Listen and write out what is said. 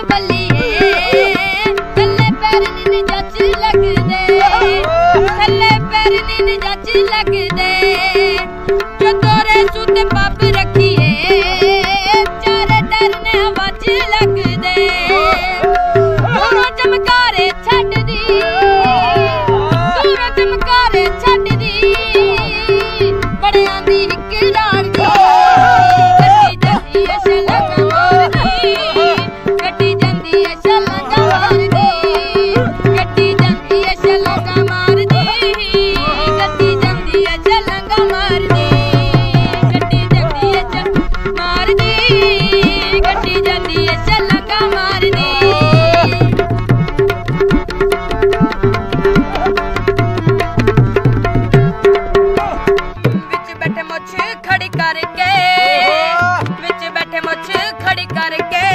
ਬੱਲੀਏ ਥੱਲੇ ਪੈਰ ਨੀ ਜੱਜ ਲੱਗਦੇ ਥੱਲੇ ਪੈਰ ਨੀ ਜੱਜ ਲੱਗਦੇ ਜਦੋਂ ਰੇਸੂ ਤੇ ਪੱਬ ਰੱਖੀਏ ਚਾਰੇ ਡਰਨੇ ਵੱਜ ਲੱਗਦੇ ਦੂਰੋਂ ਚਮਕਾਰੇ ਛੱਡਦੀ ਦੂਰੋਂ ਚਮਕਾਰੇ ਛੱਡਦੀ ਬੜਿਆਂ ਦੀ ਇੱਕ ਰਾਣ ਦੀ ਗੱਡੀ ਜਾਂਦੀ ਏ ਛਲਾਂਗਾ ਮਾਰਦੀ ਗੱਡੀ ਜਾਂਦੀ ਏ ਛਲਾਂਗਾ ਮਾਰਦੀ ਗੱਡੀ ਜਾਂਦੀ ਏ ਛਲਾਂਗਾ ਮਾਰਦੀ ਗੱਡੀ ਜਾਂਦੀ ਏ ਛਲਾਂਗਾ ਮਾਰਦੀ ਗੱਡੀ ਜਾਂਦੀ ਏ ਮਾਰਦੀ ਗੱਡੀ ਜਾਂਦੀ ਏ ਛਲਾਂਗਾ ਮਾਰਦੀ ਵਿੱਚ ਬੈਠੇ ਮੁੱਛ ਖੜੀ ਕਰਕੇ ਵਿੱਚ ਬੈਠੇ ਮੁੱਛ ਖੜੀ ਕਰਕੇ